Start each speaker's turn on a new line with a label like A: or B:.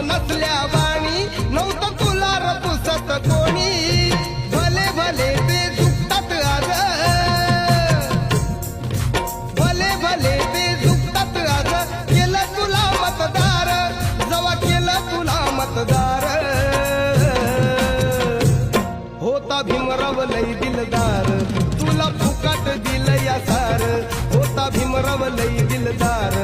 A: नसल्या वाणी नव्हतं तुला रपुसत कोणी भले भले ते झुकतात आज भले भले ते झुकतात आज केलं तुला मतदार जवा केलं तुला मतदार होता भीमराव लई दिलदार तुला फुकट दिल या सार होता भीमराव लई दिलदार